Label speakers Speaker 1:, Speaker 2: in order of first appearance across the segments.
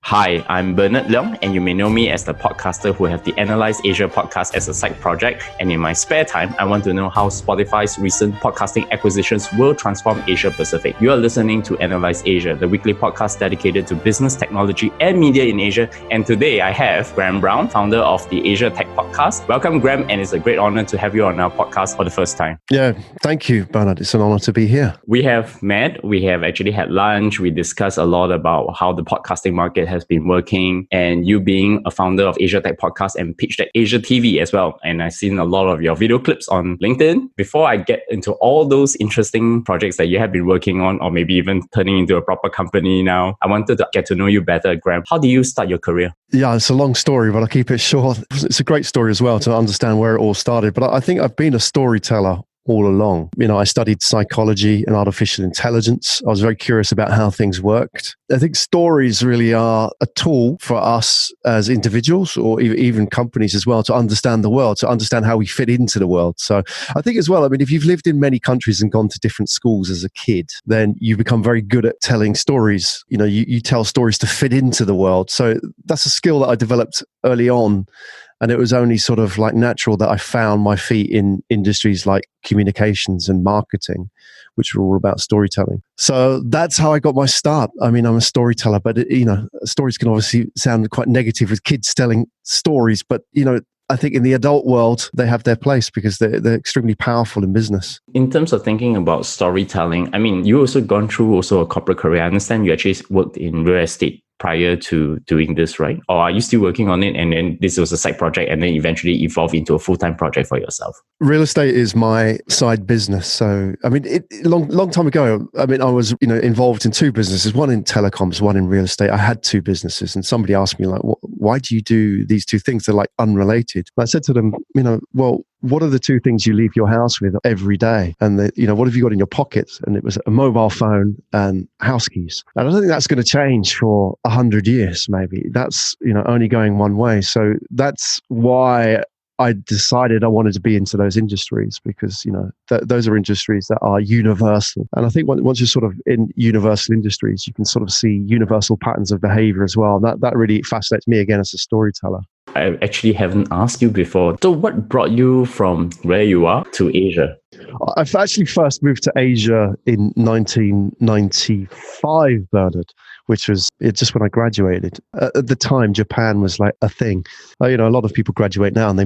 Speaker 1: Hi, I'm Bernard Leong, and you may know me as the podcaster who have the Analyze Asia podcast as a side project. And in my spare time, I want to know how Spotify's recent podcasting acquisitions will transform Asia Pacific. You are listening to Analyze Asia, the weekly podcast dedicated to business, technology, and media in Asia. And today I have Graham Brown, founder of the Asia Tech Podcast. Welcome, Graham, and it's a great honor to have you on our podcast for the first time.
Speaker 2: Yeah, thank you, Bernard. It's an honor to be here.
Speaker 1: We have met, we have actually had lunch, we discussed a lot about how the podcasting market has been working, and you being a founder of Asia Tech Podcast and pitched at Asia TV as well. And I've seen a lot of your video clips on LinkedIn. Before I get into all those interesting projects that you have been working on, or maybe even turning into a proper company now, I wanted to get to know you better, Graham. How did you start your career?
Speaker 2: Yeah, it's a long story, but I'll keep it short. It's a great story as well to understand where it all started. But I think I've been a storyteller all along. I studied psychology and artificial intelligence. I was very curious about how things worked. I think stories really are a tool for us as individuals or even companies as well to understand the world, to understand how we fit into the world. So I think as well, if you've lived in many countries and gone to different schools as a kid, then you become very good at telling stories. You tell stories to fit into the world. So that's a skill that I developed early on. And it was only sort of like natural that I found my feet in industries like communications and marketing, which were all about storytelling. So that's how I got my start. I'm a storyteller, but stories can obviously sound quite negative with kids telling stories. But, I think in the adult world, they have their place because they're extremely powerful in business.
Speaker 1: In terms of thinking about storytelling, you also gone through a corporate career. I understand you actually worked in real estate prior to doing this, right? Or are you still working on it and then this was a side project and then eventually evolved into a full-time project for yourself?
Speaker 2: Real estate is my side business. So, long time ago, I was, involved in two businesses, one in telecoms, one in real estate. I had two businesses and somebody asked me why do you do these two things? They're like unrelated. And I said to them, well, what are the two things you leave your house with every day? And what have you got in your pockets? And it was a mobile phone and house keys. And I don't think that's going to change for 100 years, maybe. That's, only going one way. So that's why I decided I wanted to be into those industries because, those are industries that are universal. And I think once you're sort of in universal industries, you can sort of see universal patterns of behavior as well. And that really fascinates me again as a storyteller.
Speaker 1: I actually haven't asked you before. So what brought you from where you are to Asia?
Speaker 2: I've actually first moved to Asia in 1995, Bernard, which was just when I graduated. At the time, Japan was like a thing. A lot of people graduate now and they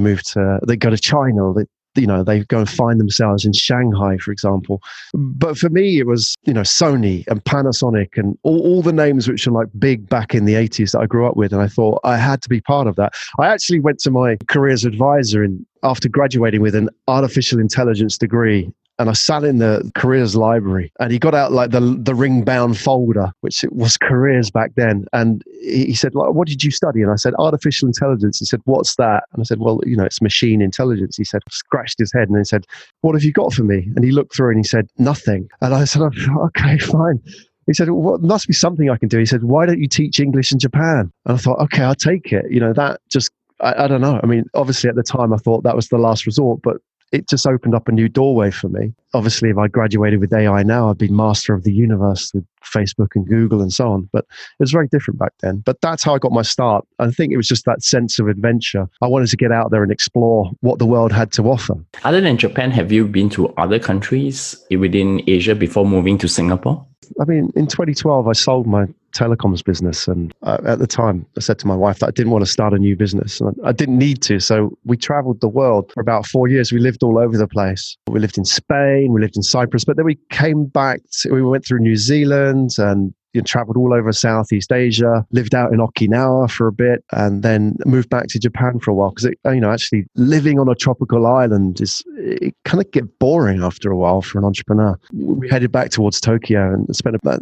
Speaker 2: go to China, or they go and find themselves in Shanghai, for example. But for me, it was, Sony and Panasonic and all the names which are like big back in the 80s that I grew up with. And I thought I had to be part of that. I actually went to my careers advisor after graduating with an artificial intelligence degree. And I sat in the careers library and he got out like the ring bound folder, which it was careers back then. And he said, what did you study? And I said, artificial intelligence. He said, what's that? And I said, well, it's machine intelligence. He said, scratched his head and then said, what have you got for me? And he looked through and he said, nothing. And I said, okay, fine. He said, well, there must be something I can do. He said, why don't you teach English in Japan? And I thought, okay, I'll take it. That just, I don't know. Obviously at the time I thought that was the last resort, but it just opened up a new doorway for me. Obviously, if I graduated with AI now, I'd be master of the universe with Facebook and Google and so on. But it was very different back then. But that's how I got my start. I think it was just that sense of adventure. I wanted to get out there and explore what the world had to offer.
Speaker 1: Other than Japan, have you been to other countries within Asia before moving to Singapore?
Speaker 2: In 2012, I sold my telecoms business. And at the time, I said to my wife that I didn't want to start a new business. And I didn't need to. So we traveled the world for about 4 years. We lived all over the place. We lived in Spain, we lived in Cyprus, but then we came back, we went through New Zealand and traveled all over Southeast Asia, lived out in Okinawa for a bit, and then moved back to Japan for a while. Because, actually living on a tropical island it kind of get boring after a while for an entrepreneur. We headed back towards Tokyo and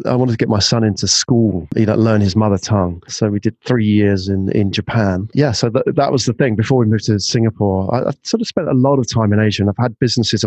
Speaker 2: I wanted to get my son into school, learn his mother tongue. So we did 3 years in Japan. Yeah, so that was the thing. Before we moved to Singapore, I sort of spent a lot of time in Asia, and I've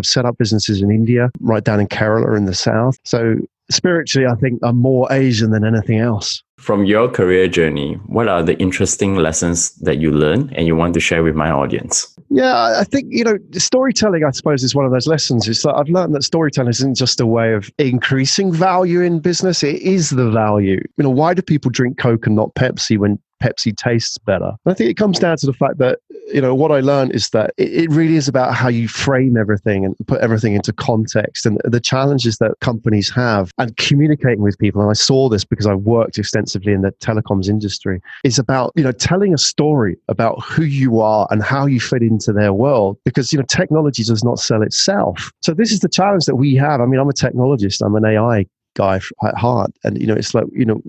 Speaker 2: set up businesses in India, right down in Kerala in the south. So spiritually, I think I'm more Asian than anything else.
Speaker 1: From your career journey, what are the interesting lessons that you learned and you want to share with my audience?
Speaker 2: Yeah, I think, storytelling, I suppose, is one of those lessons. It's like I've learned that storytelling isn't just a way of increasing value in business. It is the value. Why do people drink Coke and not Pepsi when Pepsi tastes better? And I think it comes down to the fact that, what I learned is that it really is about how you frame everything and put everything into context, and the challenges that companies have and communicating with people. And I saw this because I worked extensively in the telecoms industry. It's about, telling a story about who you are and how you fit into their world, because, technology does not sell itself. So this is the challenge that we have. I mean, I'm a technologist. I'm an AI guy at heart. And, it's like,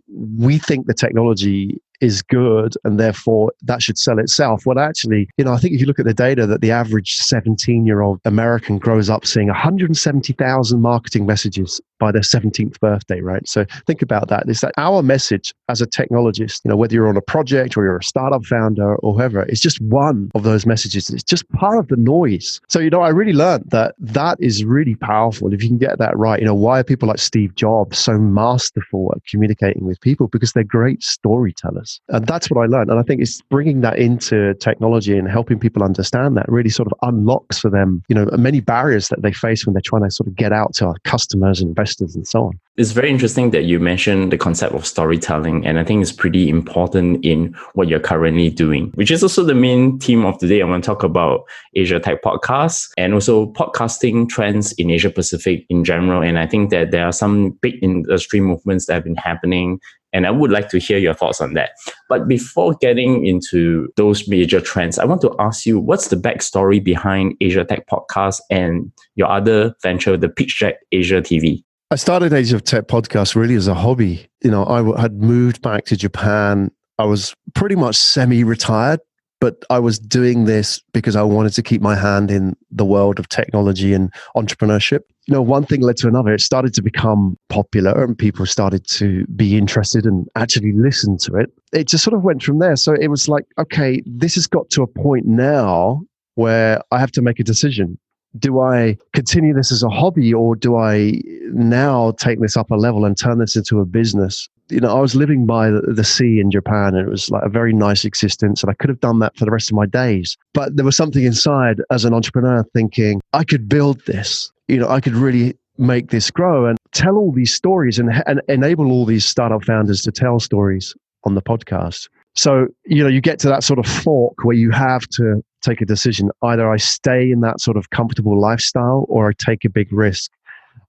Speaker 2: we think the technology is good and therefore that should sell itself. Well, actually, I think if you look at the data that the average 17-year-old American grows up seeing 170,000 marketing messages by their 17th birthday, right? So think about that. It's that our message as a technologist, whether you're on a project or you're a startup founder or whoever, it's just one of those messages. It's just part of the noise. So, I really learned that is really powerful. If you can get that right, why are people like Steve Jobs so masterful at communicating with people? Because they're great storytellers. And that's what I learned. And I think it's bringing that into technology and helping people understand that really sort of unlocks for them, many barriers that they face when they're trying to sort of get out to our customers, investors, and so on.
Speaker 1: It's very interesting that you mentioned the concept of storytelling. And I think it's pretty important in what you're currently doing, which is also the main theme of today. I want to talk about Asia Tech Podcasts and also podcasting trends in Asia Pacific in general. And I think that there are some big industry movements that have been happening, and I would like to hear your thoughts on that. But before getting into those major trends, I want to ask you, what's the backstory behind Asia Tech Podcast and your other venture, the Pitch Deck Asia TV?
Speaker 2: I started Asia Tech Podcast really as a hobby. I had moved back to Japan. I was pretty much semi-retired, but I was doing this because I wanted to keep my hand in the world of technology and entrepreneurship. One thing led to another. It started to become popular and people started to be interested and actually listen to it. It just sort of went from there. So it was like, okay, this has got to a point now where I have to make a decision. Do I continue this as a hobby, or do I now take this up a level and turn this into a business? I was living by the sea in Japan, and it was like a very nice existence, and I could have done that for the rest of my days. But there was something inside as an entrepreneur thinking, I could build this. I could really make this grow and tell all these stories and enable all these startup founders to tell stories on the podcast. So, you get to that sort of fork where you have to take a decision. Either I stay in that sort of comfortable lifestyle or I take a big risk.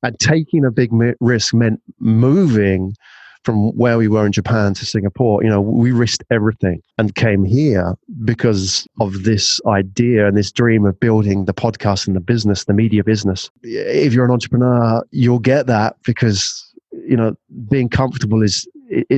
Speaker 2: And taking a big risk meant moving from where we were in Japan to Singapore. We risked everything and came here because of this idea and this dream of building the podcast and the business, the media business. If you're an entrepreneur, you'll get that because, being comfortable is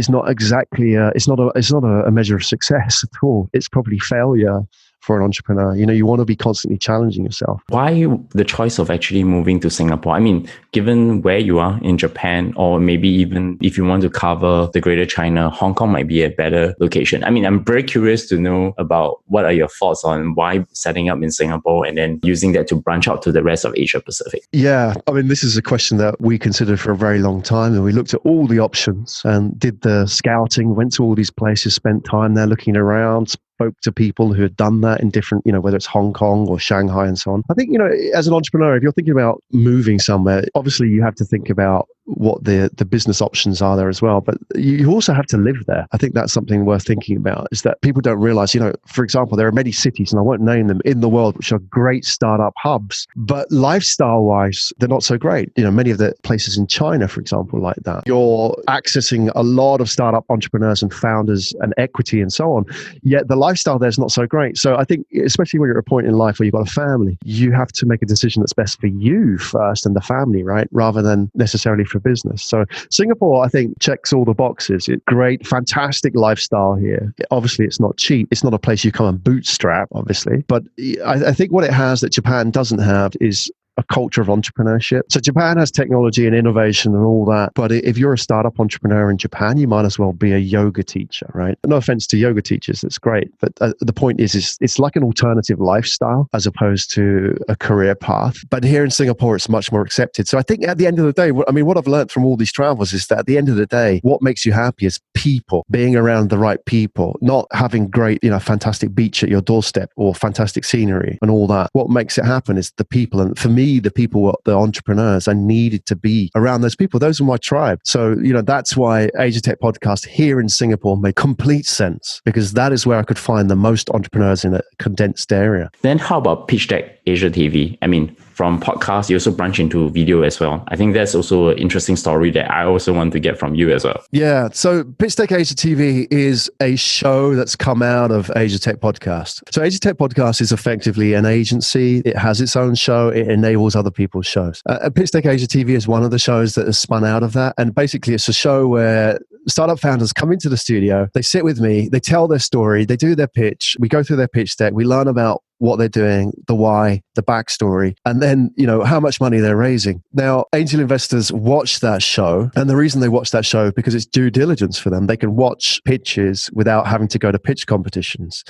Speaker 2: not exactly it's not a measure of success at all. It's probably failure for an entrepreneur. You want to be constantly challenging yourself.
Speaker 1: Why the choice of actually moving to Singapore? I mean, given where you are in Japan, or maybe even if you want to cover the Greater China, Hong Kong might be a better location. I mean, I'm very curious to know about what are your thoughts on why setting up in Singapore and then using that to branch out to the rest of Asia Pacific.
Speaker 2: Yeah, I mean, this is a question that we considered for a very long time, and we looked at all the options and did the scouting, went to all these places, spent time there looking around, spoke to people who had done that in different, whether it's Hong Kong or Shanghai and so on. I think, as an entrepreneur, if you're thinking about moving somewhere, obviously you have to think about what the business options are there as well. But you also have to live there. I think that's something worth thinking about, is that people don't realize, for example, there are many cities, and I won't name them, in the world, which are great startup hubs, but lifestyle wise, they're not so great. Many of the places in China, for example, like that, you're accessing a lot of startup entrepreneurs and founders and equity and so on. Yet the lifestyle there is not so great. So I think, especially when you're at a point in life where you've got a family, you have to make a decision that's best for you first and the family, right? Rather than necessarily for business. So Singapore, I think, checks all the boxes. It's great, fantastic lifestyle here. Obviously, it's not cheap. It's not a place you come and bootstrap, obviously. But I think what it has that Japan doesn't have is a culture of entrepreneurship. So Japan has technology and innovation and all that, but if you're a startup entrepreneur in Japan, you might as well be a yoga teacher, right? No offense to yoga teachers, that's great, but the point is it's like an alternative lifestyle as opposed to a career path. But here in Singapore, it's much more accepted. So I think at the end of the day, what I've learned from all these travels is that at the end of the day, what makes you happy is people, being around the right people, not having great, fantastic beach at your doorstep or fantastic scenery and all that. What makes it happen is the people. And for me, the people, the entrepreneurs, I needed to be around those people. Those are my tribe. So, that's why Asia Tech Podcast here in Singapore made complete sense, because that is where I could find the most entrepreneurs in a condensed area.
Speaker 1: Then how about Pitch Deck Asia TV? I mean, from podcast, you also branch into video as well. I think that's also an interesting story that I also want to get from you as well.
Speaker 2: Yeah. So Pitch Deck Asia TV is a show that's come out of Asia Tech Podcast. So Asia Tech Podcast is effectively an agency. It has its own show. It enables other people's shows. Pitch Deck Asia TV is one of the shows that has spun out of that. And basically it's a show where startup founders come into the studio, they sit with me, they tell their story, they do their pitch, we go through their pitch deck, we learn about what they're doing, the why, the backstory, and then, how much money they're raising. Now, angel investors watch that show, and the reason they watch that show, because it's due diligence for them. They can watch pitches without having to go to pitch competitions.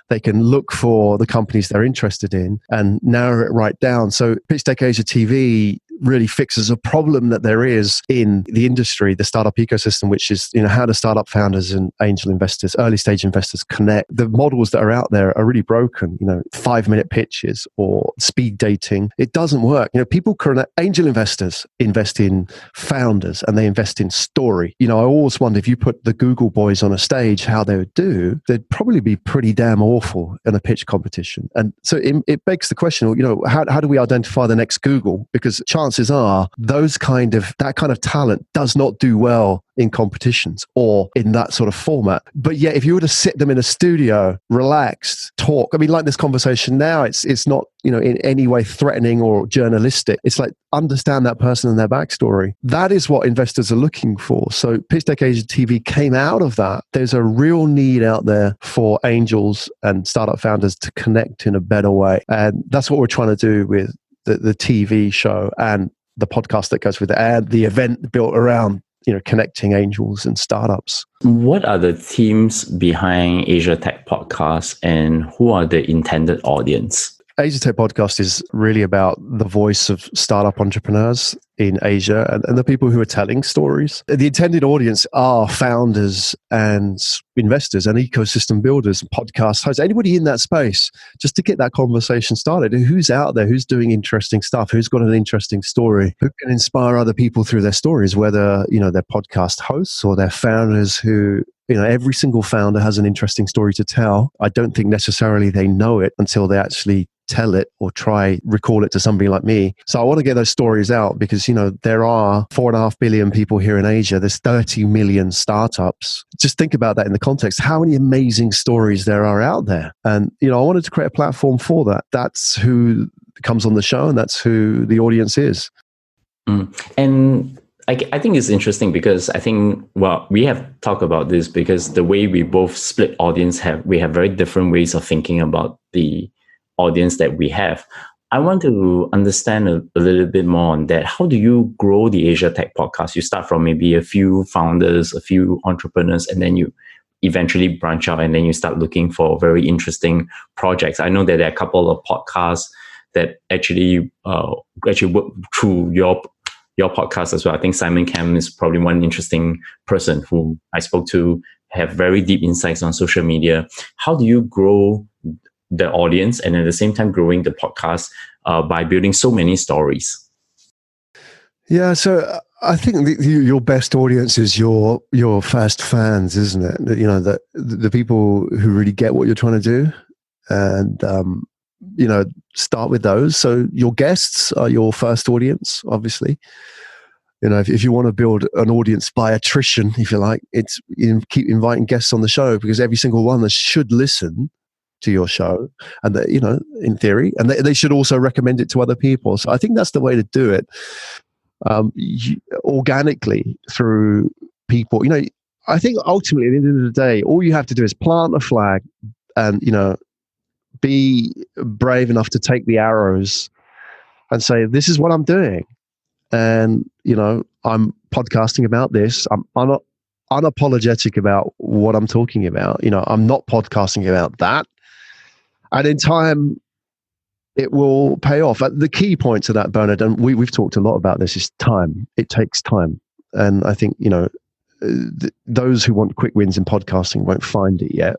Speaker 2: They can look for the companies they're interested in and narrow it right down. So Pitch Deck Asia TV really fixes a problem that there is in the industry, the startup ecosystem, which is, how do startup founders and angel investors, early stage investors connect? The models that are out there are really broken, 5-minute pitches or speed dating. It doesn't work. Angel investors invest in founders and they invest in story. I always wonder if you put the Google boys on a stage, how they would do, they'd probably be pretty damn awful in a pitch competition. And so it begs the question, how do we identify the next Google? Because chances are that kind of talent does not do well in competitions or in that sort of format. But yet, if you were to sit them in a studio, relaxed, talk, like this conversation now, it's not, in any way threatening or journalistic. It's like, understand that person and their backstory. That is what investors are looking for. So Pitch Deck Asia TV came out of that. There's a real need out there for angels and startup founders to connect in a better way. And that's what we're trying to do with the TV show and the podcast that goes with it, and the event built around connecting angels and startups.
Speaker 1: What are the themes behind Asia Tech Podcast, and who are the intended audience?
Speaker 2: Asia Tech Podcast is really about the voice of startup entrepreneurs in Asia and the people who are telling stories. The intended audience are founders and investors and ecosystem builders, podcast hosts, anybody in that space, just to get that conversation started. Who's out there? Who's doing interesting stuff? Who's got an interesting story? Who can inspire other people through their stories, whether, they're podcast hosts or they're founders who, every single founder has an interesting story to tell. I don't think necessarily they know it until they actually tell it or recall it to somebody like me. So I want to get those stories out because, there are 4.5 billion people here in Asia. There's 30 million startups. Just think about that in the context. How many amazing stories there are out there? And, I wanted to create a platform for that. That's who comes on the show and that's who the audience is.
Speaker 1: And I think it's interesting because I think, we have talked about this because the way we both split audience we have very different ways of thinking about the audience that we have. I want to understand a little bit more on that. How do you grow the Asia Tech Podcast? You start from maybe a few founders, a few entrepreneurs, and then you eventually branch out and then you start looking for very interesting projects. I know that there are a couple of podcasts that actually work through your podcast as well. I think Simon Cam is probably one interesting person who I spoke to, have very deep insights on social media. How do you grow the audience and at the same time growing the podcast by building so many stories?
Speaker 2: Yeah, so I think your best audience is your first fans, isn't it? The people who really get what you're trying to do, and start with those. So your guests are your first audience, obviously. If you want to build an audience by attrition, if you like, it's keep inviting guests on the show because every single one that should listen to your show, and in theory, and they should also recommend it to other people. So I think that's the way to do it, organically through people. I think ultimately at the end of the day, all you have to do is plant a flag, and be brave enough to take the arrows and say, this is what I'm doing. And, I'm podcasting about this. I'm not unapologetic about what I'm talking about. I'm not podcasting about that. And in time, it will pay off. The key point to that, Bernard, and we've talked a lot about this, is time. It takes time. And I think, those who want quick wins in podcasting won't find it yet.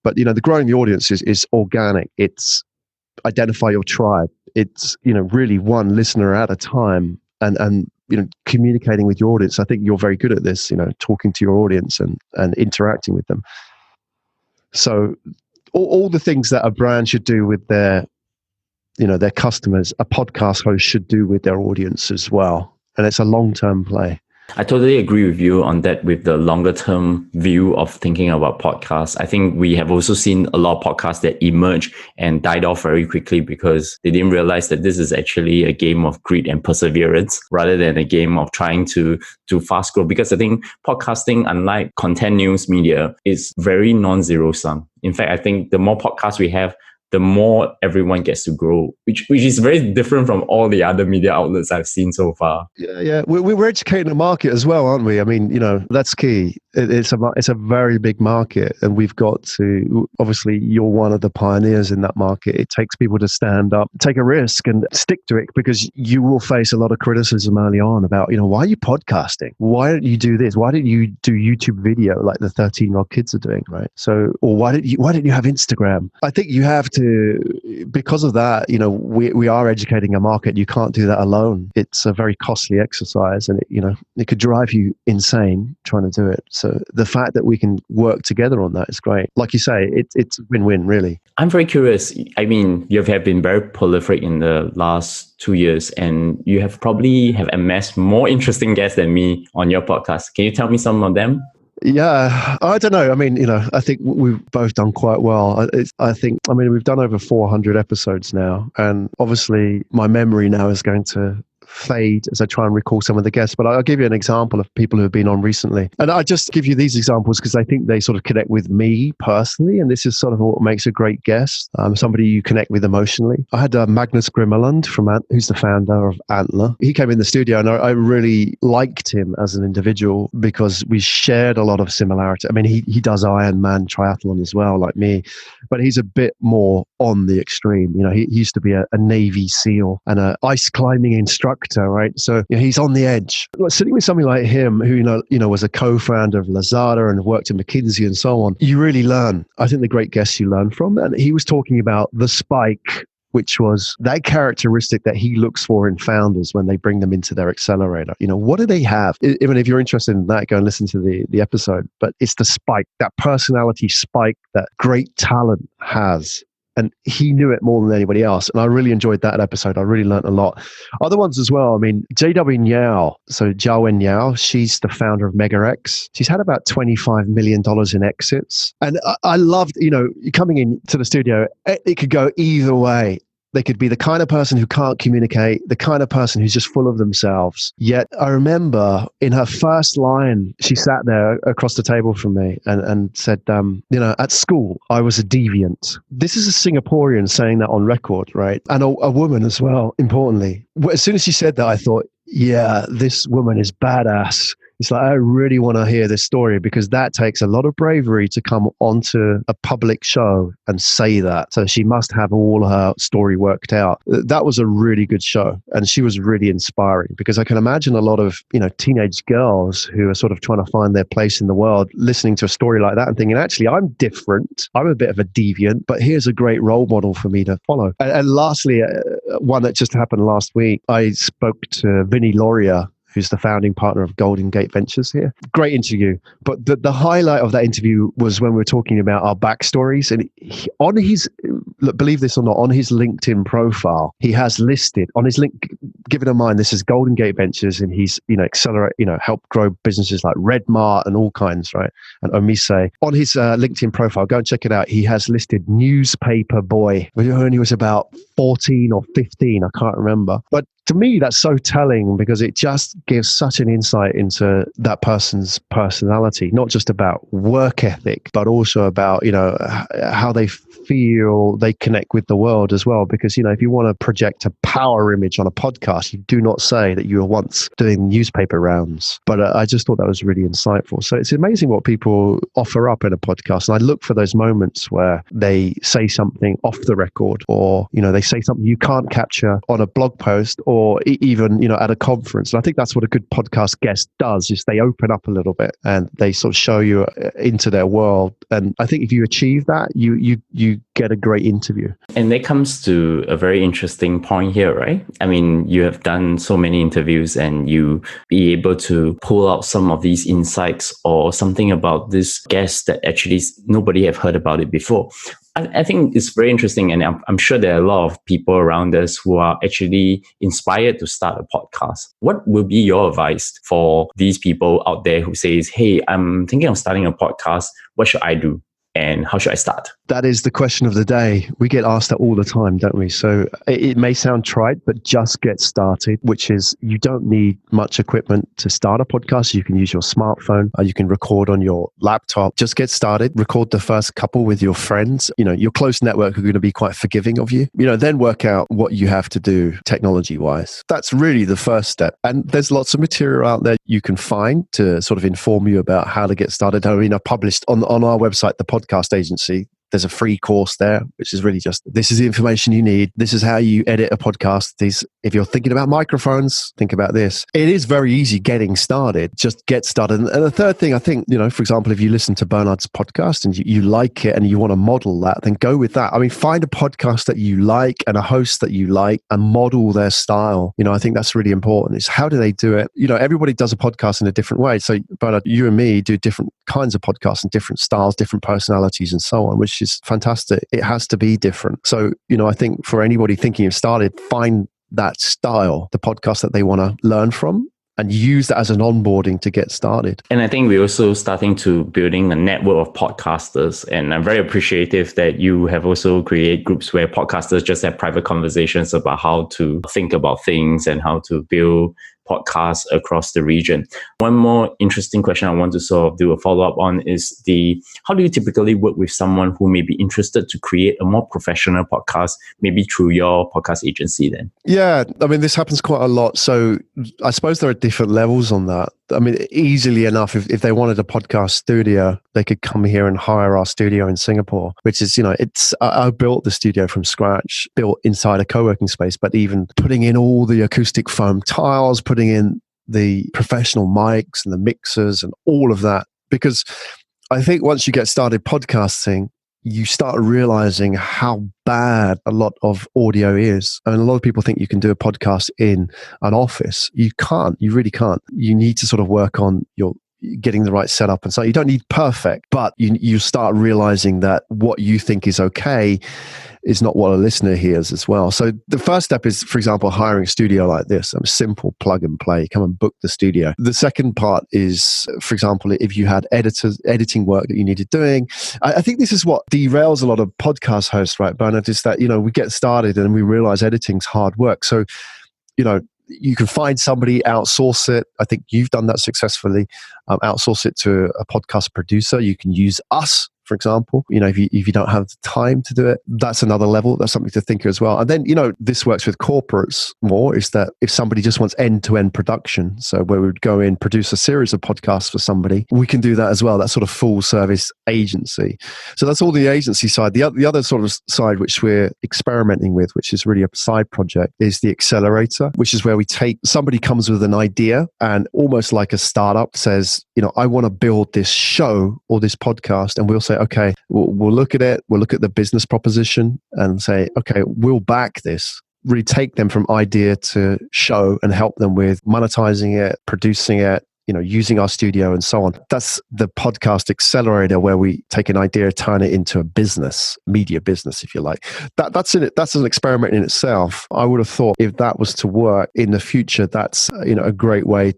Speaker 2: But, the growing the audience is organic. It's identify your tribe. It's, really one listener at a time, and communicating with your audience. I think you're very good at this, talking to your audience and interacting with them. So all the things that a brand should do with their customers, a podcast host should do with their audience as well. And it's a long-term play.
Speaker 1: I totally agree with you on that, with the longer term view of thinking about podcasts. I think we have also seen a lot of podcasts that emerge and died off very quickly because they didn't realize that this is actually a game of greed and perseverance rather than a game of trying to fast grow. Because I think podcasting, unlike content news media, is very non-zero sum. In fact, I think the more podcasts we have, the more everyone gets to grow, which is very different from all the other media outlets I've seen so far.
Speaker 2: Yeah. We're educating the market as well, aren't we? I mean, that's key. It's a very big market, and we've got to, obviously, you're one of the pioneers in that market. It takes people to stand up, take a risk and stick to it, because you will face a lot of criticism early on about, why are you podcasting? Why don't you do this? Why don't you do YouTube video like the 13-year-old kids are doing, right? So, or why don't you have Instagram? I think you have to, because of that, we are educating a market. You can't do that alone. It's a very costly exercise, and it could drive you insane trying to do it. So the fact that we can work together on that is great. Like you say, it's win-win, really.
Speaker 1: I'm very curious. I mean, you have been very prolific in the last 2 years, and you have probably amassed more interesting guests than me on your podcast. Can you tell me some of them?
Speaker 2: Yeah, I don't know. I mean, I think we've both done quite well. We've done over 400 episodes now, and obviously my memory now is going to fade as I try and recall some of the guests, but I'll give you an example of people who have been on recently. And I just give you these examples because I think they sort of connect with me personally, and this is sort of what makes a great guest, somebody you connect with emotionally. I had Magnus Grimmerland, who's the founder of Antler. He came in the studio, and I really liked him as an individual because we shared a lot of similarity. I mean, he does Ironman triathlon as well, like me, but he's a bit more on the extreme. He used to be a Navy SEAL and an ice climbing instructor, right? So he's on the edge. Sitting with somebody like him, who was a co-founder of Lazada and worked at McKinsey and so on, you really learn. I think the great guests you learn from. And he was talking about the spike, which was that characteristic that he looks for in founders when they bring them into their accelerator. What do they have? Even if you're interested in that, go and listen to the episode. But it's the spike, that personality spike that great talent has. And he knew it more than anybody else. And I really enjoyed that episode. I really learned a lot. Other ones as well. I mean, JW Niao, so Jiawen Niao, she's the founder of MegaX. She's had about $25 million in exits. And I loved, coming into the studio, it could go either way. They could be the kind of person who can't communicate, the kind of person who's just full of themselves. Yet I remember in her first line, she sat there across the table from me and said, at school, I was a deviant. This is a Singaporean saying that on record, right? And a woman as well, importantly. As soon as she said that, I thought, yeah, this woman is badass. It's like, I really want to hear this story, because that takes a lot of bravery to come onto a public show and say that. So she must have all her story worked out. That was a really good show. And she was really inspiring, because I can imagine a lot of, teenage girls who are sort of trying to find their place in the world, listening to a story like that and thinking, actually, I'm different. I'm a bit of a deviant, but here's a great role model for me to follow. And lastly, one that just happened last week, I spoke to Vinny Loria, who's the founding partner of Golden Gate Ventures here. Great interview. But the highlight of that interview was when we were talking about our backstories. And on his, believe this or not, on his LinkedIn profile, he has listed, on his link, given in mind this is Golden Gate Ventures, and he's helped grow businesses like Redmart and all kinds, right? And Omise. On his LinkedIn profile, go and check it out. He has listed Newspaper Boy when he was about 14 or 15, I can't remember. But to me, that's so telling because it just gives such an insight into that person's personality, not just about work ethic, but also about, how they feel they connect with the world as well. Because, if you want to project a power image on a podcast, you do not say that you were once doing newspaper rounds. But I just thought that was really insightful. So it's amazing what people offer up in a podcast. And I look for those moments where they say something off the record, or, they say something you can't capture on a blog post, or even, at a conference. And I think that's what a good podcast guest does, is they open up a little bit and they sort of show you into their world. And I think if you achieve that, you get a great interview.
Speaker 1: And that comes to a very interesting point here, right? I mean, you have done so many interviews and you be able to pull out some of these insights or something about this guest that actually nobody have heard about it before. I think it's very interesting, and I'm sure there are a lot of people around us who are actually inspired to start a podcast. What will be your advice for these people out there who says, hey, I'm thinking of starting a podcast. What should I do? And how should I start?
Speaker 2: That is the question of the day. We get asked that all the time, don't we? So it may sound trite, but just get started, which is you don't need much equipment to start a podcast. You can use your smartphone, you can record on your laptop. Just get started, record the first couple with your friends. Your close network are going to be quite forgiving of you. Then work out what you have to do technology-wise. That's really the first step. And there's lots of material out there you can find to sort of inform you about how to get started. I mean, I published on our website, the podcast agency. There's a free course there, which is really just, this is the information you need. This is how you edit a podcast. If you're thinking about microphones, think about this. It is very easy getting started. Just get started. And the third thing, I think, for example, if you listen to Bernard's podcast and you like it and you want to model that, then go with that. I mean, find a podcast that you like and a host that you like and model their style. I think that's really important. It's how do they do it? Everybody does a podcast in a different way. So Bernard, you and me do different kinds of podcasts and different styles, different personalities and so on, which is fantastic. It has to be different. So, I think for anybody thinking of starting, find that style, the podcast that they want to learn from, and use that as an onboarding to get started.
Speaker 1: And I think we're also starting to building a network of podcasters. And I'm very appreciative that you have also created groups where podcasters just have private conversations about how to think about things and how to build podcasts across the region. One more interesting question I want to sort of do a follow-up on is how do you typically work with someone who may be interested to create a more professional podcast, maybe through your podcast agency then?
Speaker 2: Yeah, I mean, this happens quite a lot. So I suppose there are different levels on that. I mean, easily enough, if they wanted a podcast studio, they could come here and hire our studio in Singapore, which is, I built the studio from scratch, built inside a co-working space, but even putting in all the acoustic foam tiles, putting in the professional mics and the mixers and all of that. Because I think once you get started podcasting, you start realizing how bad a lot of audio is. I mean, a lot of people think you can do a podcast in an office. You can't. You really can't. You need to sort of work on getting the right setup and so you don't need perfect, but you start realizing that what you think is okay is not what a listener hears as well. So the first step is, for example, hiring a studio like this, a simple plug and play, come and book the studio. The second part is, for example, if you had editing work that you needed doing. I think this is what derails a lot of podcast hosts, right, Bernard, is that, we get started and we realize editing's hard work. So, you can find somebody, outsource it. I think you've done that successfully. Outsource it to a podcast producer. You can use us, for example. If you don't have the time to do it, that's another level. That's something to think of as well. And then, this works with corporates more, is that if somebody just wants end-to-end production, so where we would go in, produce a series of podcasts for somebody, we can do that as well. That sort of full service agency. So that's all the agency side. The other sort of side, which we're experimenting with, which is really a side project, is the accelerator, which is where we take, somebody comes with an idea and almost like a startup says, I want to build this show or this podcast. And we'll say, okay, we'll look at it. We'll look at the business proposition and say, okay, we'll back this. Really take them from idea to show and help them with monetizing it, producing it, using our studio and so on. That's the podcast accelerator, where we take an idea, turn it into a business, media business, if you like. That's an experiment in itself. I would have thought if that was to work in the future, that's a great way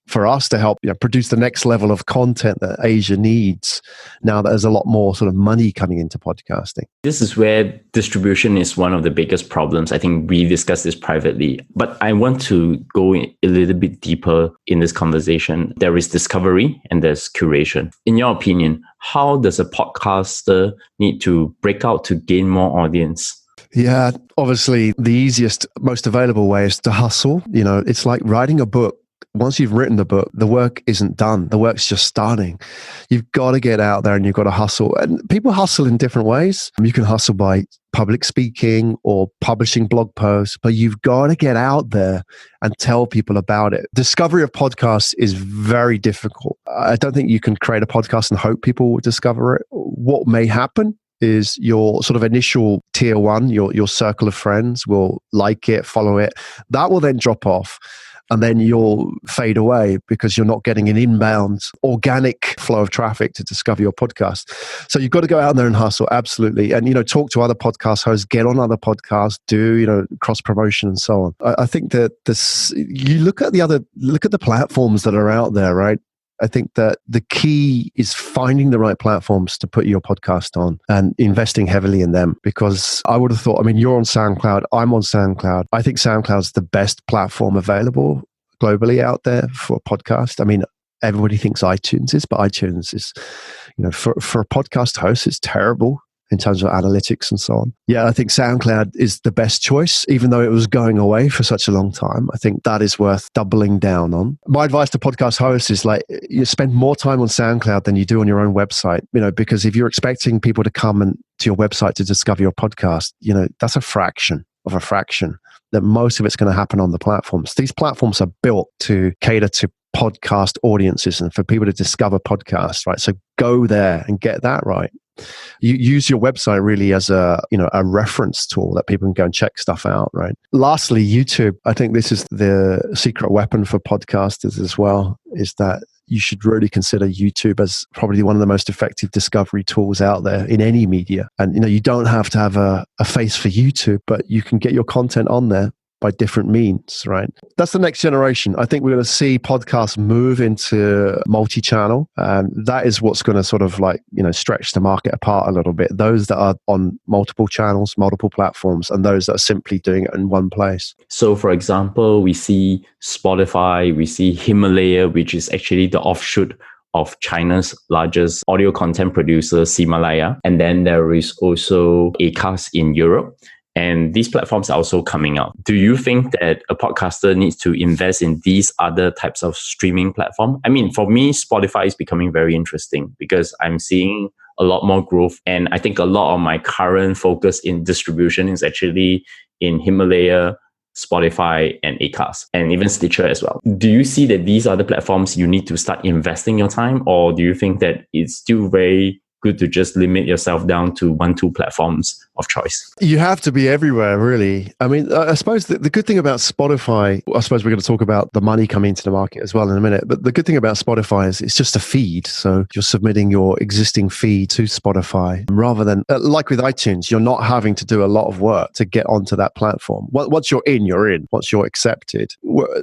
Speaker 2: for us to help produce the next level of content that Asia needs now that there's a lot more sort of money coming into podcasting.
Speaker 1: This is where distribution is one of the biggest problems. I think we discussed this privately, but I want to go a little bit deeper in this conversation. There is discovery and there's curation. In your opinion, how does a podcaster need to break out to gain more audience?
Speaker 2: Yeah, obviously the easiest, most available way is to hustle. It's like writing a book. Once you've written the book, the work isn't done. The work's just starting. You've got to get out there and you've got to hustle. And people hustle in different ways. You can hustle by public speaking or publishing blog posts, but you've got to get out there and tell people about it. Discovery of podcasts is very difficult. I don't think you can create a podcast and hope people will discover it. What may happen is your sort of initial tier one, your circle of friends will like it, follow it. That will then drop off. And then you'll fade away because you're not getting an inbound organic flow of traffic to discover your podcast. So you've got to go out there and hustle, absolutely. And, talk to other podcast hosts, get on other podcasts, do, cross promotion and so on. I think that you look at the platforms that are out there, right? I think that the key is finding the right platforms to put your podcast on and investing heavily in them, because I would have thought, you're on SoundCloud, I'm on SoundCloud. I think SoundCloud's the best platform available globally out there for a podcast. Everybody thinks iTunes is, but iTunes is, for a podcast host, it's terrible in terms of analytics and so on. Yeah, I think SoundCloud is the best choice, even though it was going away for such a long time. I think that is worth doubling down on. My advice to podcast hosts is you spend more time on SoundCloud than you do on your own website, because if you're expecting people to come to your website to discover your podcast, that's a fraction of a fraction, that most of it's going to happen on the platforms. These platforms are built to cater to podcast audiences and for people to discover podcasts, right? So go there and get that right. You use your website really as a reference tool that people can go and check stuff out, right? Lastly, YouTube. I think this is the secret weapon for podcasters as well, is that you should really consider YouTube as probably one of the most effective discovery tools out there in any media. And, you don't have to have a face for YouTube, but you can get your content on there by different means, right? That's the next generation. I think we're going to see podcasts move into multi-channel. That is what's going to sort of stretch the market apart a little bit. Those that are on multiple channels, multiple platforms, and those that are simply doing it in one place.
Speaker 1: So for example, we see Spotify, we see Himalaya, which is actually the offshoot of China's largest audio content producer, Himalaya. And then there is also Acast in Europe. And these platforms are also coming out. Do you think that a podcaster needs to invest in these other types of streaming platforms? For me, Spotify is becoming very interesting because I'm seeing a lot more growth. And I think a lot of my current focus in distribution is actually in Himalaya, Spotify, and Acast, and even Stitcher as well. Do you see that these are the platforms you need to start investing your time? Or do you think that it's still very good to just limit yourself down to 1-2 platforms of choice?
Speaker 2: You have to be everywhere, really. I suppose the good thing about Spotify, I suppose we're going to talk about the money coming into the market as well in a minute, but the good thing about Spotify is it's just a feed. So you're submitting your existing feed to Spotify rather than, like with iTunes, you're not having to do a lot of work to get onto that platform. Once you're in, you're in. Once you're accepted.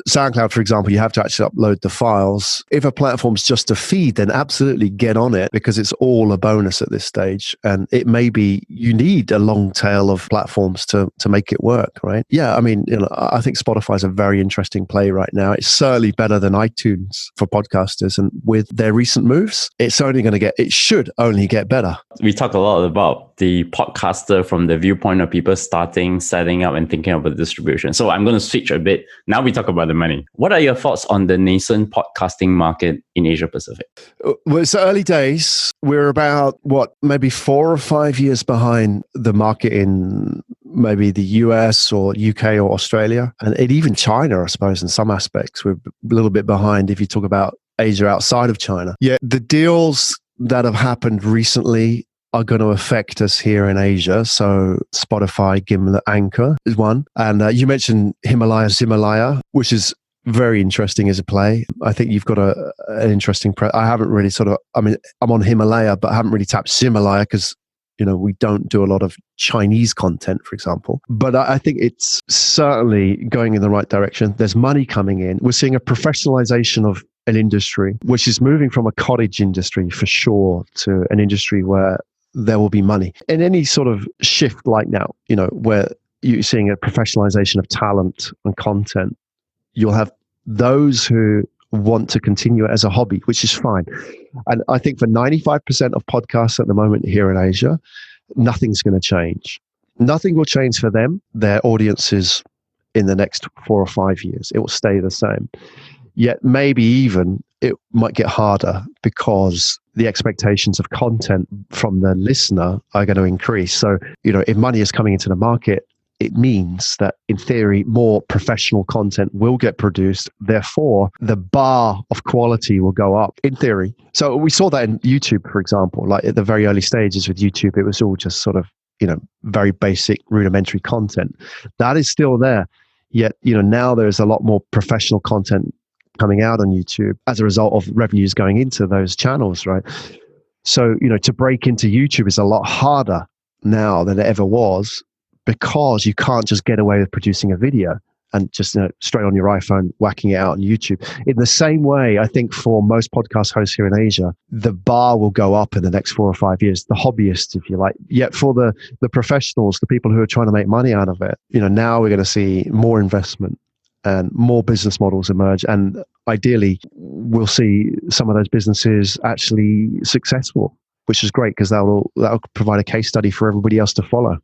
Speaker 2: SoundCloud, for example, you have to actually upload the files. If a platform's just a feed, then absolutely get on it, because it's all about bonus at this stage, and it may be you need a long tail of platforms to make it work, right? Yeah, I think Spotify is a very interesting play right now. It's certainly better than iTunes for podcasters, and with their recent moves, it should only get better.
Speaker 1: We talk a lot about the podcaster from the viewpoint of people starting, setting up, and thinking about the distribution. So I'm going to switch a bit. Now we talk about the money. What are your thoughts on the nascent podcasting market in Asia Pacific?
Speaker 2: Well, it's early days. We're about maybe 4 or 5 years behind the market in maybe the US or UK or Australia, and even China, I suppose, in some aspects. We're a little bit behind if you talk about Asia outside of China. Yeah, the deals that have happened recently are going to affect us here in Asia. So Spotify, Gimlet, Anchor is one. And you mentioned Himalaya, which is very interesting as a play. I think you've got an interesting. I haven't really I'm on Himalaya, but I haven't really tapped Himalaya because we don't do a lot of Chinese content, for example. But I think it's certainly going in the right direction. There's money coming in. We're seeing a professionalization of an industry, which is moving from a cottage industry for sure to an industry where there will be money. In any sort of shift like now, where you're seeing a professionalization of talent and content, you'll have those who want to continue it as a hobby, which is fine. And I think for 95% of podcasts at the moment here in Asia, nothing's going to change. Nothing will change for them, their audiences in the next 4 or 5 years. It will stay the same. Yet maybe even it might get harder because the expectations of content from the listener are going to increase. So, if money is coming into the market, it means that in theory, more professional content will get produced. Therefore, the bar of quality will go up in theory. So we saw that in YouTube, for example, like at the very early stages with YouTube, it was all just sort of, very basic rudimentary content. That is still there. Yet, now there's a lot more professional content coming out on YouTube as a result of revenues going into those channels, right? So, to break into YouTube is a lot harder now than it ever was, because you can't just get away with producing a video and just straight on your iPhone, whacking it out on YouTube. In the same way, I think for most podcast hosts here in Asia, the bar will go up in the next 4 or 5 years, the hobbyists, if you like. Yet for the professionals, the people who are trying to make money out of it, now we're going to see more investment and more business models emerge. And ideally, we'll see some of those businesses actually successful, which is great because that'll provide a case study for everybody else to follow.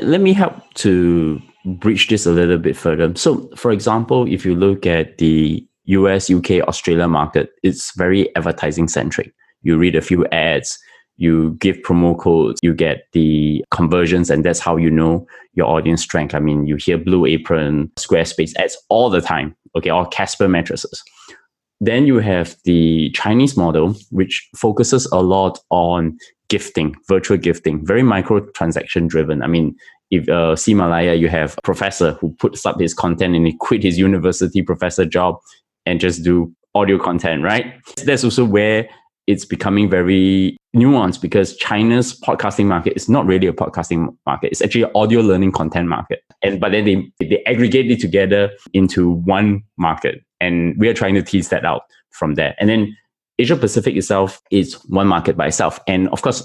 Speaker 1: Let me help to breach this a little bit further. So, for example, if you look at the US, UK, Australia market, it's very advertising centric. You read a few ads, you give promo codes, you get the conversions, and that's how you know your audience strength. I mean, you hear Blue Apron, Squarespace ads all the time, okay, or Casper mattresses. Then you have the Chinese model, which focuses a lot on gifting, virtual gifting, very micro-transaction driven. I mean, if Himalaya, you have a professor who puts up his content and he quit his university professor job and just do audio content, right? That's also where it's becoming very nuanced, because China's podcasting market is not really a podcasting market. It's actually an audio learning content market. But then they aggregate it together into one market. And we are trying to tease that out from there. And then Asia Pacific itself is one market by itself. And of course,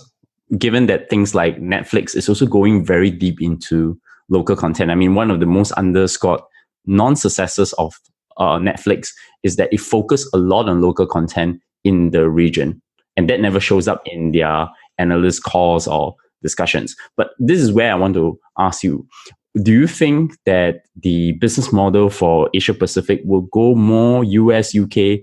Speaker 1: given that things like Netflix is also going very deep into local content. I mean, one of the most underscored non-successes of Netflix is that it focused a lot on local content in the region. And that never shows up in their analyst calls or discussions. But this is where I want to ask you, do you think that the business model for Asia Pacific will go more US, UK,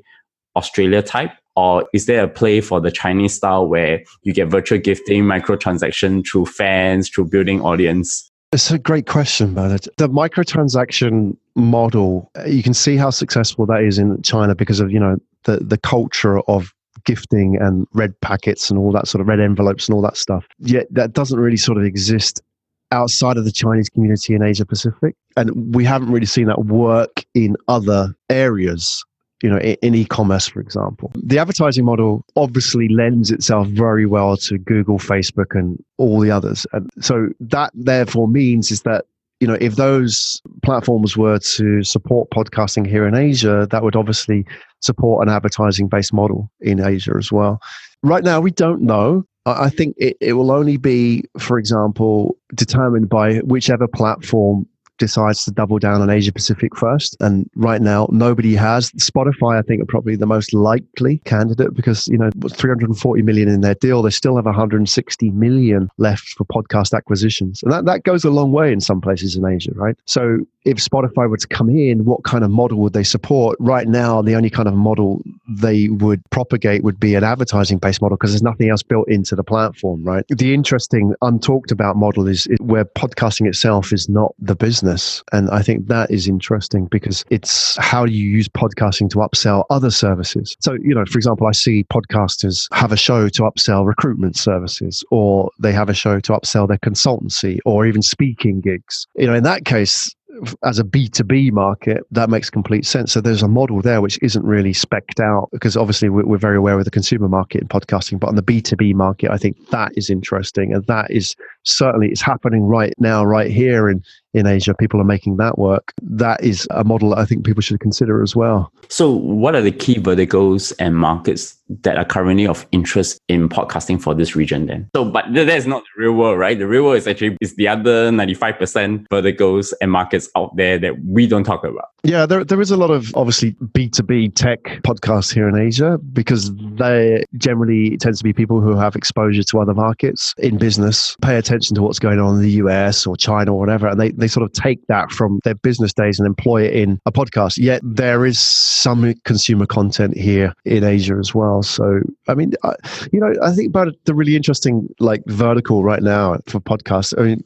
Speaker 1: Australia type? Or is there a play for the Chinese style where you get virtual gifting, microtransaction through fans, through building audience?
Speaker 2: It's a great question, Bernard. The microtransaction model, you can see how successful that is in China because of, the culture of gifting and red packets and all that sort of red envelopes and all that stuff. Yet that doesn't really sort of exist outside of the Chinese community in Asia Pacific. And we haven't really seen that work in other areas, in e-commerce, for example. The advertising model obviously lends itself very well to Google, Facebook, and all the others. And so that therefore means is that, if those platforms were to support podcasting here in Asia, that would obviously support an advertising-based model in Asia as well. Right now, we don't know. I think it will only be, for example, determined by whichever platform decides to double down on Asia Pacific first. And right now, nobody has. Spotify, I think, are probably the most likely candidate because, 340 million in their deal, they still have 160 million left for podcast acquisitions. And that goes a long way in some places in Asia, right? So if Spotify were to come in, what kind of model would they support? Right now, the only kind of model they would propagate would be an advertising-based model because there's nothing else built into the platform, right? The interesting, untalked about model is where podcasting itself is not the business. And I think that is interesting because it's how do you use podcasting to upsell other services? So, for example, I see podcasters have a show to upsell recruitment services, or they have a show to upsell their consultancy or even speaking gigs. In that case, as a B2B market, that makes complete sense. So there's a model there which isn't really specced out, because obviously we're very aware of the consumer market in podcasting, but on the B2B market, I think that is interesting. And that is certainly, it's happening right now, right here in Asia. People are making that work. That is a model that I think people should consider as well.
Speaker 1: So what are the key verticals and markets that are currently of interest in podcasting for this region then? So, but that's not the real world, right? The real world is the other 95% verticals and markets out there that we don't talk about.
Speaker 2: Yeah, there is a lot of obviously B2B tech podcasts here in Asia, because they generally tends to be people who have exposure to other markets in business, pay attention to what's going on in the US or China or whatever, and they sort of take that from their business days and employ it in a podcast. Yet there is some consumer content here in Asia as well. So, I mean, I think about the really interesting vertical right now for podcasts. I mean,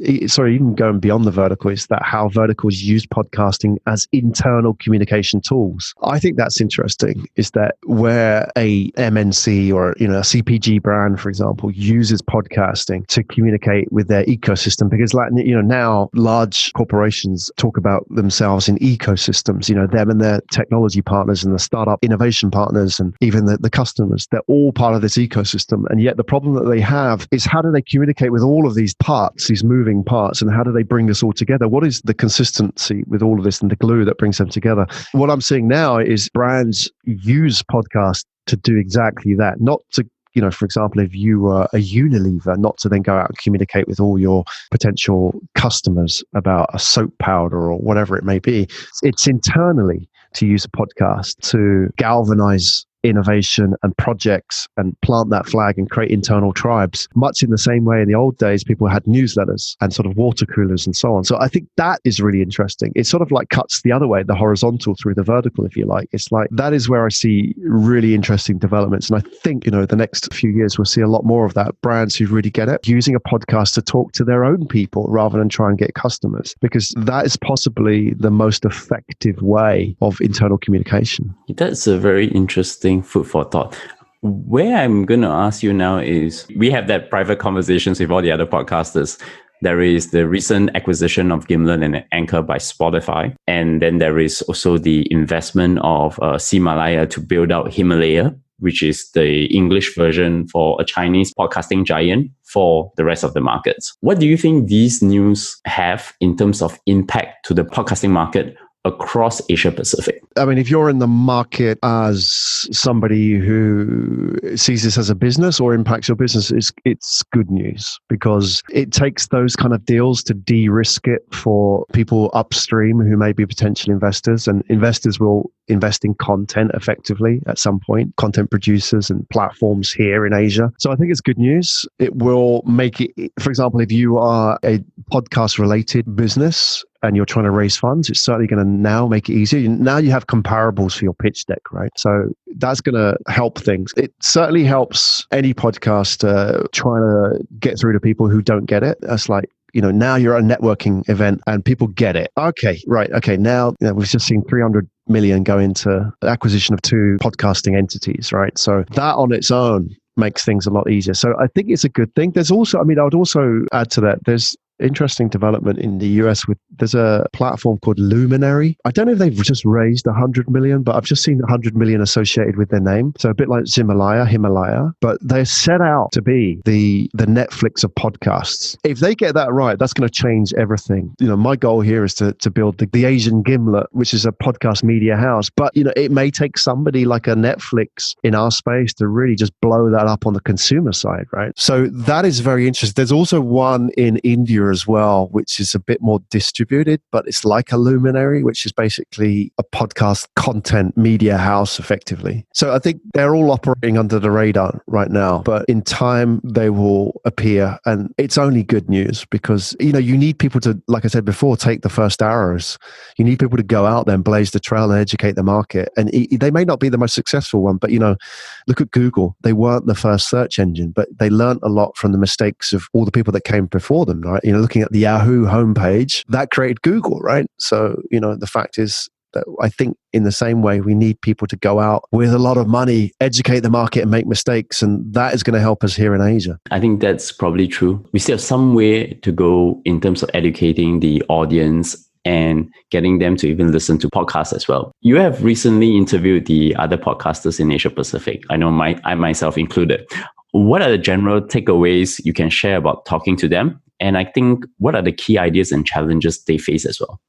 Speaker 2: even going beyond the vertical, is that how verticals use podcasting as internal communication tools. I think that's interesting, is that where a MNC or, a CPG brand, for example, uses podcasting to communicate with their ecosystem, because now large corporations talk about themselves in ecosystems, them and their technology partners and the startup innovation partners and even the customers, they're all part of this ecosystem. And yet the problem that they have is, how do they communicate with all of these parts, these moving parts, and how do they bring this all together? What is the consistency with all of this and the glue that brings them together? What I'm seeing now is brands use podcasts to do exactly that, not to, for example, if you were a Unilever, not to then go out and communicate with all your potential customers about a soap powder or whatever it may be. It's internally to use a podcast to galvanize innovation and projects and plant that flag and create internal tribes, much in the same way in the old days people had newsletters and sort of water coolers and so on. So I think that is really interesting. It sort of cuts the other way, the horizontal through the vertical, if you like. It's that is where I see really interesting developments. And I think, the next few years we'll see a lot more of that. Brands who really get it, using a podcast to talk to their own people rather than try and get customers, because that is possibly the most effective way of internal communication.
Speaker 1: That's a very interesting food for thought. Where I'm going to ask you now is, we have that private conversations with all the other podcasters. There is the recent acquisition of Gimlet and Anchor by Spotify. And then there is also the investment of Himalaya to build out Himalaya, which is the English version for a Chinese podcasting giant for the rest of the markets. What do you think these news have in terms of impact to the podcasting market across Asia Pacific?
Speaker 2: I mean, if you're in the market as somebody who sees this as a business or impacts your business, it's good news, because it takes those kind of deals to de-risk it for people upstream who may be potential investors, and investors will invest in content effectively at some point, content producers and platforms here in Asia. So I think it's good news. It will make it, for example, if you are a podcast related business and you're trying to raise funds, it's certainly going to now make it easier. Now you have comparables for your pitch deck, right? So that's going to help things. It certainly helps any podcaster trying to get through to people who don't get it. That's now you're at a networking event and people get it. Okay, right. Okay, now we've just seen 300 million go into the acquisition of 2 podcasting entities, right? So that on its own makes things a lot easier. So I think it's a good thing. There's also, I would also add to that, there's interesting development in the US there's a platform called Luminary. I don't know if they've just raised 100 million, but I've just seen 100 million associated with their name. So a bit like Himalaya, but they're set out to be the Netflix of podcasts. If they get that right, that's going to change everything. My goal here is to build the Asian Gimlet, which is a podcast media house. But, it may take somebody like a Netflix in our space to really just blow that up on the consumer side, right? So that is very interesting. There's also one in India as well, which is a bit more distributed, but it's like a Luminary, which is basically a podcast content media house effectively. So I think they're all operating under the radar right now, but in time they will appear, and it's only good news, because you need people to, like I said before, take the first arrows. You need people to go out there and blaze the trail and educate the market. And they may not be the most successful one, but look at Google. They weren't the first search engine, but they learned a lot from the mistakes of all the people that came before them, right? Looking at the Yahoo homepage, that created Google, right? So, the fact is that I think in the same way, we need people to go out with a lot of money, educate the market and make mistakes. And that is going to help us here in Asia.
Speaker 1: I think that's probably true. We still have some way to go in terms of educating the audience and getting them to even listen to podcasts as well. You have recently interviewed the other podcasters in Asia Pacific. I know I myself included. What are the general takeaways you can share about talking to them? And I think what are the key ideas and challenges they face as well?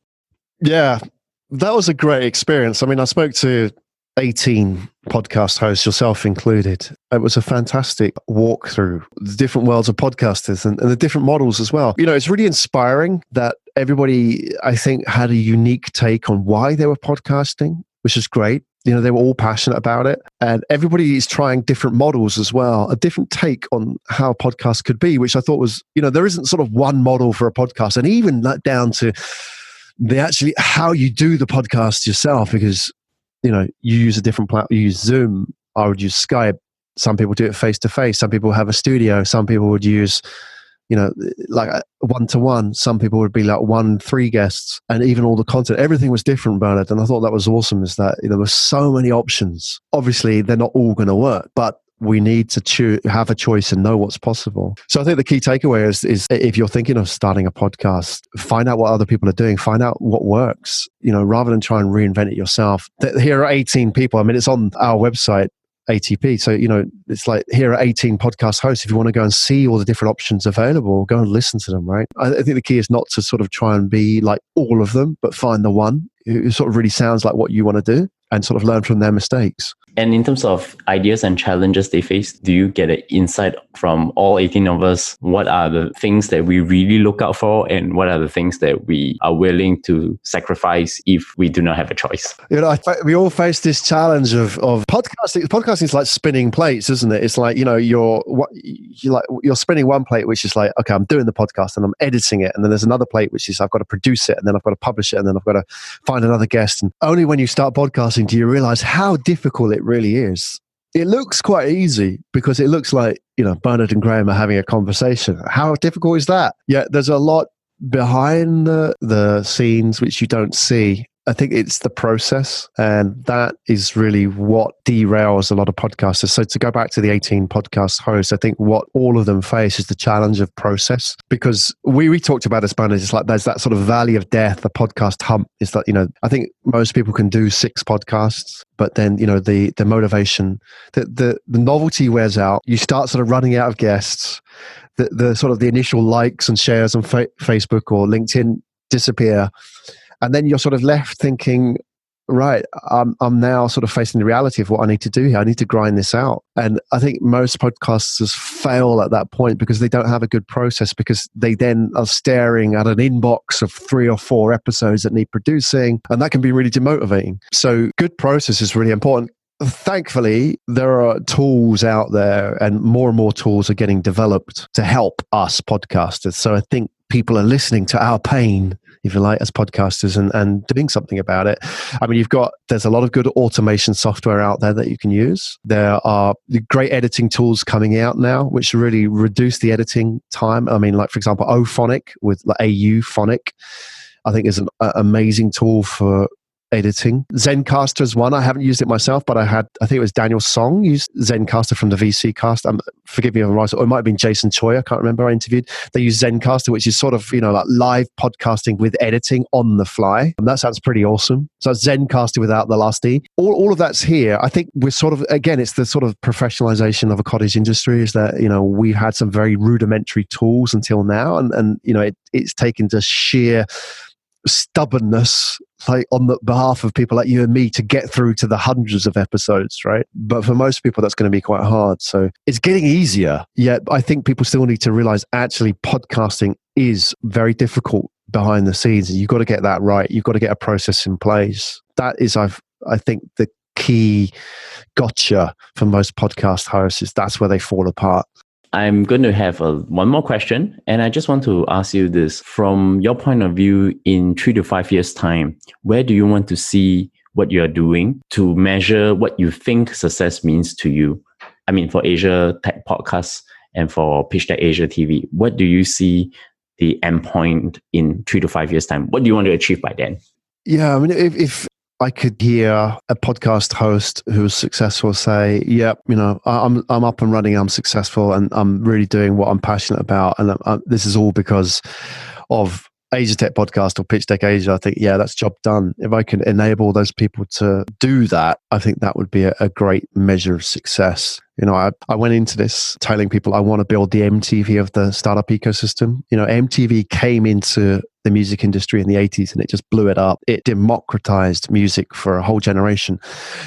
Speaker 2: Yeah, that was a great experience. I mean, I spoke to 18 podcast hosts, yourself included. It was a fantastic walk through the different worlds of podcasters and the different models as well. You know, it's really inspiring that everybody, I think, had a unique take on why they were podcasting, which is great. You know, they were all passionate about it. And everybody is trying different models as well, a different take on how podcasts could be, which I thought was, you know, there isn't sort of one model for a podcast. And even that down to the actually how you do the podcast yourself, because you know, you use a different platform. You use Zoom. I would use Skype. Some people do it face to face. Some people have a studio. Some people would use, you know, like one-to-one. Some people would be like 1-3 guests, and even all the content. Everything was different, Bernard. And I thought that was awesome. Is that there were so many options. Obviously, they're not all going to work, but we need to have a choice and know what's possible. So I think the key takeaway is if you're thinking of starting a podcast, find out what other people are doing, find out what works, you know, rather than try and reinvent it yourself. Here are 18 people. I mean, it's on our website, ATP. So, you know, it's like here are 18 podcast hosts. If you want to go and see all the different options available, go and listen to them, right? I think the key is not to sort of try and be like all of them, but find the one who sort of really sounds like what you want to do and sort of learn from their mistakes.
Speaker 1: And in terms of ideas and challenges they face, do you get an insight from all 18 of us? What are the things that we really look out for, and what are the things that we are willing to sacrifice if we do not have a choice?
Speaker 2: You know, we all face this challenge of podcasting. Podcasting is like spinning plates, isn't it? It's like, you know, you're spinning one plate, which is like, okay, I'm doing the podcast and I'm editing it, and then there's another plate which is I've got to produce it, and then I've got to publish it, and then I've got to find another guest. And only when you start podcasting do you realize how difficult it really is. It looks quite easy because it looks like, you know, Bernard and Graham are having a conversation. How difficult is that? Yeah, there's a lot behind the scenes which you don't see. I think it's the process, and that is really what derails a lot of podcasters. So to go back to the 18 podcast hosts, I think what all of them face is the challenge of process, because we talked about this, Bernard. It's like there's that sort of valley of death, the podcast hump. It's like, you know, I think most people can do 6 podcasts, but then, you know, the motivation, the novelty wears out. You start sort of running out of guests. The sort of the initial likes and shares on Facebook or LinkedIn disappear. And then you're sort of left thinking, right, I'm now sort of facing the reality of what I need to do here. I need to grind this out. And I think most podcasters fail at that point because they don't have a good process, because they then are staring at an inbox of 3 or 4 episodes that need producing. And that can be really demotivating. So good process is really important. Thankfully, there are tools out there, and more tools are getting developed to help us podcasters. So I think people are listening to our pain, if you like, as podcasters and doing something about it. I mean, there's a lot of good automation software out there that you can use. There are great editing tools coming out now, which really reduce the editing time. I mean, like, for example, Ophonic with like AU Phonic, I think is an amazing tool for editing. Zencastr is one. I haven't used it myself, but I think it was Daniel Song used Zencastr from the VC cast. Forgive me if I'm right, or it might have been Jason Choi. I can't remember. I interviewed. They use Zencastr, which is sort of, you know, like live podcasting with editing on the fly. And that sounds pretty awesome. So it's Zencastr without the last E. All of that's here. I think we're sort of, again, it's the sort of professionalization of a cottage industry, is that, you know, we've had some very rudimentary tools until now. And you know, it's taken to sheer stubbornness, like on the behalf of people like you and me, to get through to the hundreds of episodes, right? But for most people, that's going to be quite hard. So it's getting easier. Yet I think people still need to realize actually podcasting is very difficult behind the scenes, and you've got to get that right. You've got to get a process in place. That is, I think, the key gotcha for most podcast hosts. Is that's where they fall apart.
Speaker 1: I'm going to have one more question, and I just want to ask you this. From your point of view, in 3 to 5 years' time, where do you want to see what you're doing to measure what you think success means to you? I mean, for Asia Tech Podcasts and for Pitch Deck Asia TV, what do you see the end point in 3 to 5 years' time? What do you want to achieve by then?
Speaker 2: Yeah, I mean, if I could hear a podcast host who's successful say, "Yep, you know, I'm up and running. I'm successful, and I'm really doing what I'm passionate about, and this is all because of Asia Tech Podcast or Pitch Deck Asia, I think, yeah, that's job done. If I can enable those people to do that, I think that would be a great measure of success. You know, I went into this telling people I want to build the MTV of the startup ecosystem. You know, MTV came into the music industry in the 80s and it just blew it up. It democratized music for a whole generation.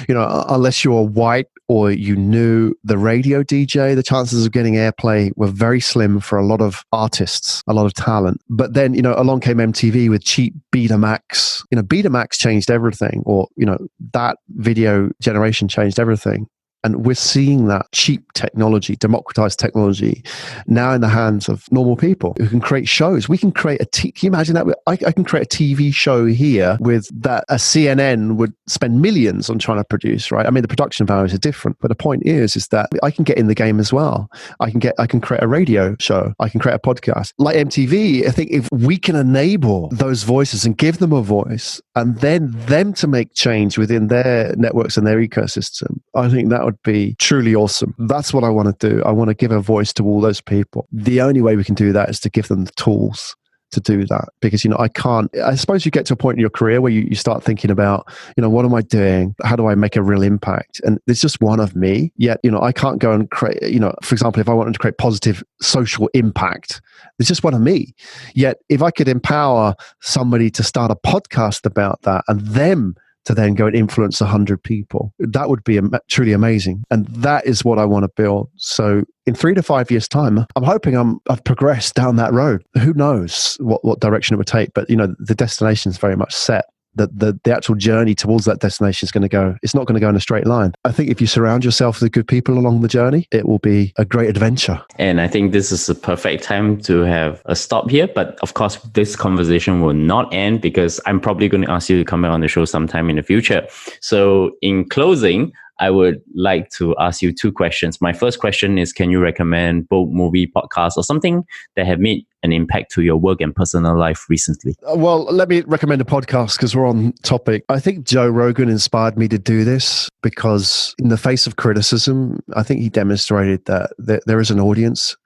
Speaker 2: You know, unless you were white or you knew the radio DJ, the chances of getting airplay were very slim for a lot of artists, a lot of talent. But then, you know, along came MTV with cheap Betamax. You know, Betamax changed everything, or, you know, that video generation changed everything. And we're seeing that cheap technology, democratized technology, now in the hands of normal people who can create shows. We can create can you imagine that? I can create a TV show here with that a CNN would spend millions on trying to produce, right? I mean, the production values are different, but the point is that I can get in the game as well. I can create a radio show. I can create a podcast. Like MTV, I think if we can enable those voices and give them a voice and then them to make change within their networks and their ecosystem, I think that would be truly awesome. That's what I want to do. I want to give a voice to all those people. The only way we can do that is to give them the tools to do that, because, you know, I suppose you get to a point in your career where you start thinking about, you know, what am I doing? How do I make a real impact? And there's just one of me, yet, you know, I can't go and create, you know, for example, if I wanted to create positive social impact, there's just one of me. Yet if I could empower somebody to start a podcast about that and them to then go and influence 100 people, that would be truly amazing. And that is what I want to build. So in 3 to 5 years' time, I'm hoping I've progressed down that road. Who knows what direction it would take? But, you know, the destination is very much set. The actual journey towards that destination is going to go, it's not going to go in a straight line. I think if you surround yourself with good people along the journey, it will be a great adventure.
Speaker 1: And I think this is the perfect time to have a stop here. But of course, this conversation will not end, because I'm probably going to ask you to come back on the show sometime in the future. So in closing, I would like to ask you 2 questions. My first question is, can you recommend book, movie, podcast, or something that have made an impact to your work and personal life recently?
Speaker 2: Well, let me recommend a podcast because we're on topic. I think Joe Rogan inspired me to do this because in the face of criticism, I think he demonstrated that there is an audience,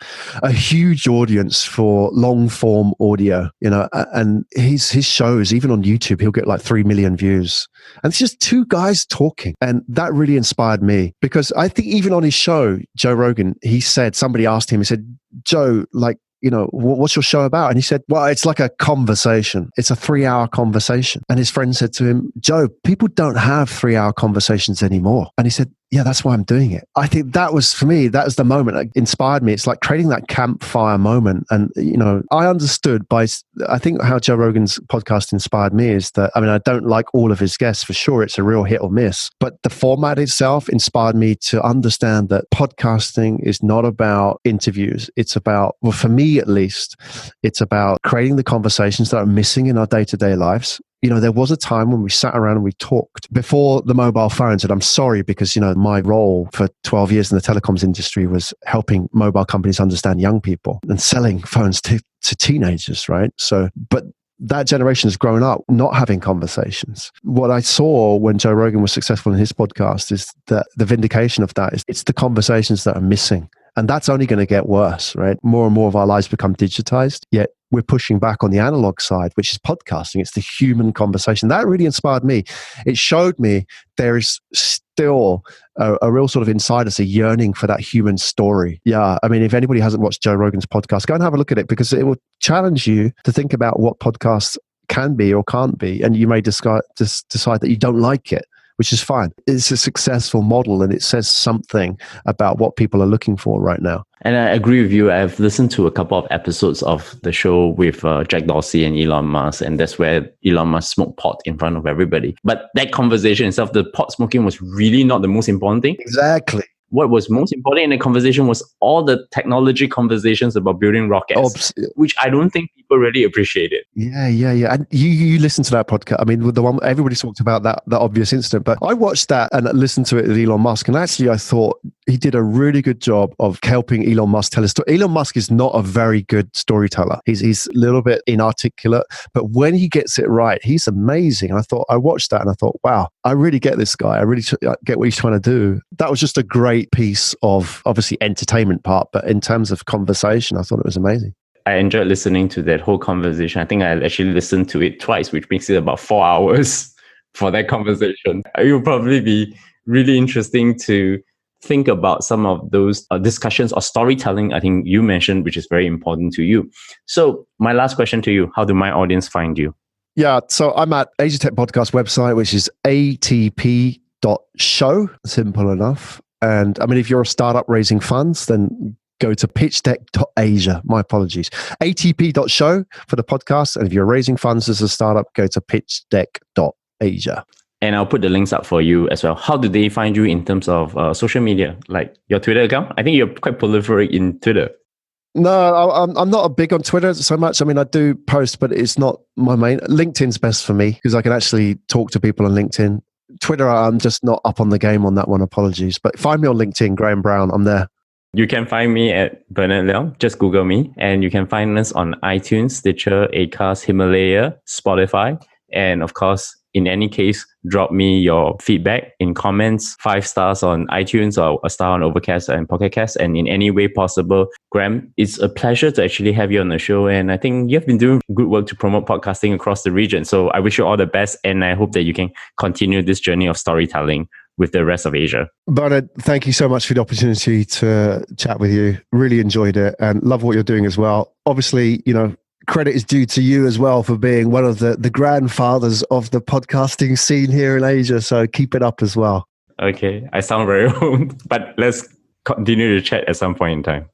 Speaker 2: a huge audience for long form audio, you know, and his shows, even on YouTube, he'll get like 3 million views. And it's just 2 guys talking. And that really inspired me, because I think even on his show, Joe Rogan, he said, somebody asked him, he said, Joe, like, you know, what's your show about? And he said, well, it's like a conversation. It's a 3-hour conversation. And his friend said to him, Joe, people don't have 3-hour conversations anymore. And he said, yeah, that's why I'm doing it. I think that was, for me, that was the moment that inspired me. It's like creating that campfire moment. And, you know, I understood I think how Joe Rogan's podcast inspired me is that, I mean, I don't like all of his guests for sure. It's a real hit or miss. But the format itself inspired me to understand that podcasting is not about interviews. It's about, well, for me at least, it's about creating the conversations that are missing in our day-to-day lives. You know, there was a time when we sat around and we talked before the mobile phones. And I'm sorry, because, you know, my role for 12 years in the telecoms industry was helping mobile companies understand young people and selling phones to teenagers, right? So, but that generation has grown up not having conversations. What I saw when Joe Rogan was successful in his podcast is that the vindication of that is it's the conversations that are missing. And that's only going to get worse, right? More and more of our lives become digitized, yet we're pushing back on the analog side, which is podcasting. It's the human conversation. That really inspired me. It showed me there is still a real sort of inside us, a yearning for that human story. Yeah, I mean, if anybody hasn't watched Joe Rogan's podcast, go and have a look at it, because it will challenge you to think about what podcasts can be or can't be. And you may decide that you don't like it, which is fine. It's a successful model, and it says something about what people are looking for right now.
Speaker 1: And I agree with you. I've listened to a couple of episodes of the show with Jack Dorsey and Elon Musk, and that's where Elon Musk smoked pot in front of everybody. But that conversation itself, the pot smoking, was really not the most important thing.
Speaker 2: Exactly.
Speaker 1: What was most important in the conversation was all the technology conversations about building rockets, which I don't think people really appreciated.
Speaker 2: Yeah. And you listened to that podcast. I mean, the one everybody talked about, that obvious incident, but I watched that and listened to it with Elon Musk, and actually I thought he did a really good job of helping Elon Musk tell a story. Elon Musk is not a very good storyteller. He's a little bit inarticulate, but when he gets it right, he's amazing. And I watched that and I thought, wow, I really get this guy. I really get what he's trying to do. That was just a great piece of, obviously, entertainment part, but in terms of conversation, I thought it was amazing.
Speaker 1: I enjoyed listening to that whole conversation. I think I actually listened to it twice, which makes it about 4 hours for that conversation. It will probably be really interesting to think about some of those discussions or storytelling I think you mentioned, which is very important to you. So my last question to you, how do my audience find you?
Speaker 2: Yeah, so I'm at Asia Tech Podcast website, which is atp.show. Simple enough. And I mean, if you're a startup raising funds, then go to pitchdeck.asia. My apologies. atp.show for the podcast. And if you're raising funds as a startup, go to pitchdeck.asia.
Speaker 1: And I'll put the links up for you as well. How do they find you in terms of social media, like your Twitter account? I think you're quite prolific in Twitter.
Speaker 2: No, I'm not a big on Twitter so much. I mean, I do post, but it's not my main. LinkedIn's best for me because I can actually talk to people on LinkedIn. Twitter, I'm just not up on the game on that one. Apologies. But find me on LinkedIn, Graham Brown. I'm there. You
Speaker 1: can find me at Bernard Leong. Just Google me. And you can find us on iTunes, Stitcher, Acast, Himalaya, Spotify. And of course, in any case, drop me your feedback in comments, 5 stars on iTunes or a star on Overcast and Pocket Cast. And in any way possible, Graham, it's a pleasure to actually have you on the show. And I think you've been doing good work to promote podcasting across the region. So I wish you all the best. And I hope that you can continue this journey of storytelling with the rest of Asia.
Speaker 2: Bernard, thank you so much for the opportunity to chat with you. Really enjoyed it and love what you're doing as well. Obviously, credit is due to you as well for being one of the grandfathers of the podcasting scene here in Asia. So keep it up as well.
Speaker 1: Okay. I sound very old, but let's continue to chat at some point in time.